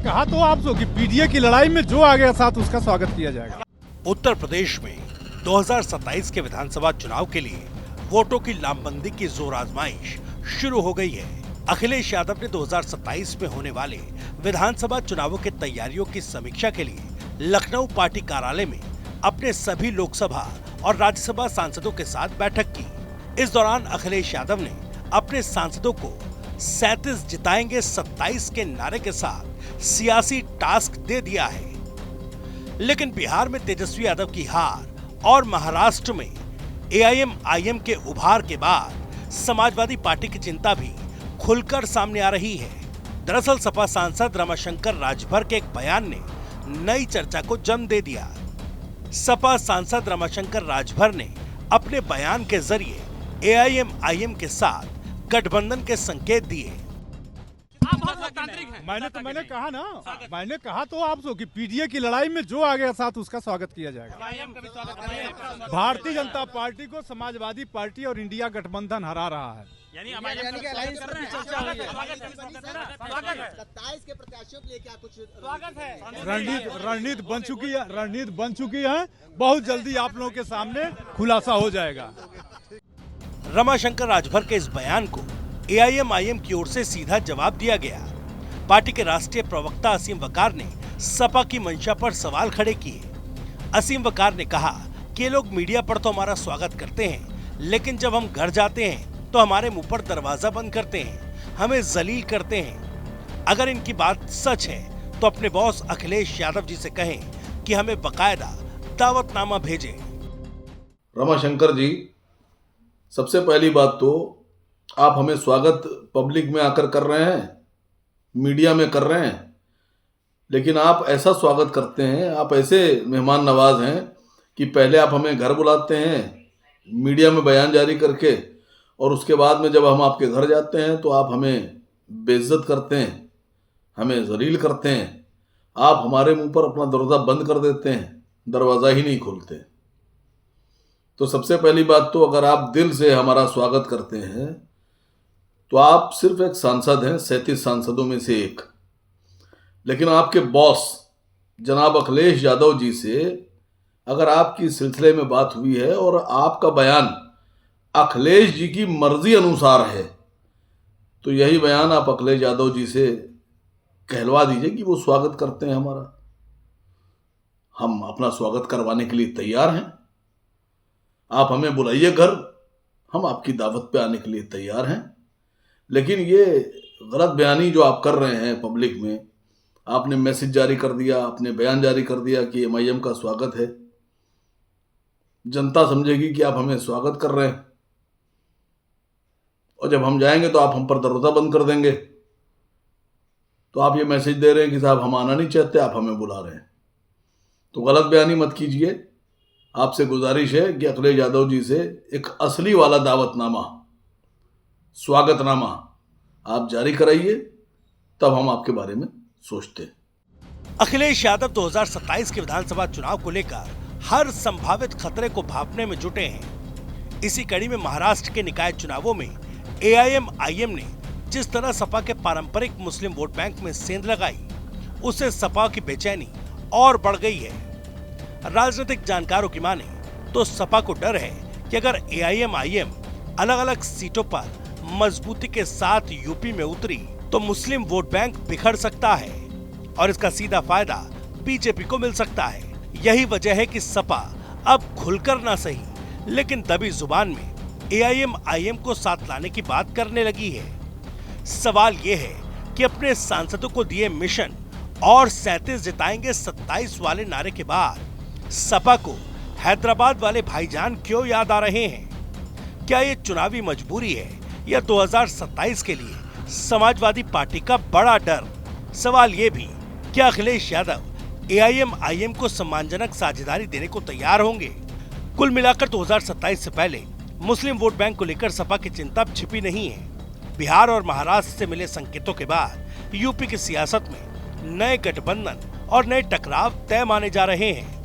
कहा तो आपसे कि पीडीए की लड़ाई में जो आ गया साथ उसका स्वागत किया जाएगा। उत्तर प्रदेश में 2027 के विधानसभा चुनाव के लिए वोटों की लामबंदी की जोर आजमाइश शुरू हो गई है। अखिलेश यादव ने 2027 में होने वाले विधानसभा चुनावों की तैयारियों की समीक्षा के लिए लखनऊ पार्टी कार्यालय में अपने सभी लोकसभा और राज्यसभा सांसदों के साथ बैठक की। इस दौरान अखिलेश यादव ने अपने सांसदों को 37 जिताएंगे 27 के नारे के साथ सियासी टास्क दे दिया है। लेकिन बिहार में तेजस्वी यादव की हार और महाराष्ट्र में एआईएमआईएम के उभार के बाद समाजवादी पार्टी की चिंता भी खुलकर सामने आ रही है। दरअसल सपा सांसद रमाशंकर राजभर के एक बयान ने नई चर्चा को जन्म दे दिया। सपा सांसद रमाशंकर राजभर ने अपने बयान के जरिए एआईएमआईएम के साथ गठबंधन के संकेत दिए। मैंने कहा तो आपसे कि पीडीए की लड़ाई में जो आ गया साथ उसका स्वागत किया जाएगा। भारतीय जनता पार्टी को समाजवादी पार्टी और इंडिया गठबंधन हरा रहा है। यानी चर्चा हो रही है। 27 के प्रत्याशियों के लिए क्या कुछ स्वागत है? रणनीति बन चुकी है। बहुत जल्दी आप लोगों के सामने खुलासा हो जाएगा। रमाशंकर राजभर के इस बयान को एआईएमआईएम की ओर से सीधा जवाब दिया गया। पार्टी के राष्ट्रीय प्रवक्ता असीम वकार ने सपा की मंशा पर सवाल खड़े किए। असीम वकार ने कहा कि ये लोग मीडिया पर तो हमारा स्वागत करते हैं, लेकिन जब हम घर जाते हैं तो हमारे मुंह पर दरवाजा बंद करते हैं, हमें जलील करते हैं। अगर इनकी बात सच है तो अपने बॉस अखिलेश यादव जी से कहें कि हमें बकायदा दावतनामा भेजें। रमाशंकर जी, सबसे पहली बात तो आप हमें स्वागत पब्लिक में आकर कर रहे हैं, मीडिया में कर रहे हैं, लेकिन आप ऐसा स्वागत करते हैं, आप ऐसे मेहमान नवाज हैं कि पहले आप हमें घर बुलाते हैं मीडिया में बयान जारी करके, और उसके बाद में जब हम आपके घर जाते हैं तो आप हमें बेइज्जत करते हैं, हमें जलील करते हैं। आप हमारे मुंह पर अपना दरवाज़ा बंद कर देते हैं, दरवाज़ा ही नहीं खोलते। तो सबसे पहली बात तो अगर आप दिल से हमारा स्वागत करते हैं तो आप सिर्फ एक सांसद हैं, 37 सांसदों में से एक। लेकिन आपके बॉस जनाब अखिलेश यादव जी से अगर आपकी सिलसिले में बात हुई है और आपका बयान अखिलेश जी की मर्जी अनुसार है, तो यही बयान आप अखिलेश यादव जी से कहलवा दीजिए कि वो स्वागत करते हैं हमारा। हम अपना स्वागत करवाने के लिए तैयार हैं। आप हमें बुलाइए घर, हम आपकी दावत पे आने के लिए तैयार हैं। लेकिन ये गलत बयानी जो आप कर रहे हैं पब्लिक में, आपने मैसेज जारी कर दिया, आपने बयान जारी कर दिया कि एमआईएम का स्वागत है। जनता समझेगी कि आप हमें स्वागत कर रहे हैं, और जब हम जाएंगे तो आप हम पर दरवाजा बंद कर देंगे। तो आप ये मैसेज दे रहे हैं कि साहब हम आना नहीं चाहते, आप हमें बुला रहे हैं। तो गलत बयानी मत कीजिए। आपसे गुजारिश है कि अखिलेश यादव जी से एक असली वाला दावतनामा, स्वागतनामा आप जारी कराइए, तब हम आपके बारे में सोचते हैं। अखिलेश यादव 2027 के विधानसभा चुनाव को लेकर हर संभावित खतरे को भांपने में जुटे हैं। इसी कड़ी में महाराष्ट्र के निकाय चुनावों में एआईएमआईएम ने जिस तरह सपा के पारंपरिक मुस्लिम वोट बैंक में सेंध लगाई, उससे सपा की बेचैनी और बढ़ गई है। राजनीतिक जानकारों की माने तो सपा को डर है कि अगर एआईएमआईएम अलग अलग सीटों पर मजबूती के साथ यूपी में उतरी तो मुस्लिम वोट बैंक बिखर सकता है और इसका सीधा फायदा बीजेपी को मिल सकता है। यही वजह है कि सपा अब खुलकर ना सही लेकिन दबी जुबान में एआईएमआईएम को साथ लाने की बात करने लगी है। सवाल ये है कि अपने सांसदों को दिए मिशन और 37 जिताएंगे 27 वाले नारे के बाद सपा को हैदराबाद वाले भाईजान क्यों याद आ रहे हैं? क्या ये चुनावी मजबूरी है या 2027 के लिए समाजवादी पार्टी का बड़ा डर? सवाल ये भी, क्या अखिलेश यादव एआईएमआईएम को सम्मानजनक साझेदारी देने को तैयार होंगे? कुल मिलाकर 2027 से पहले मुस्लिम वोट बैंक को लेकर सपा की चिंता छिपी नहीं है। बिहार और महाराष्ट्र से मिले संकेतों के बाद यूपी की सियासत में नए गठबंधन और नए टकराव तय माने जा रहे हैं।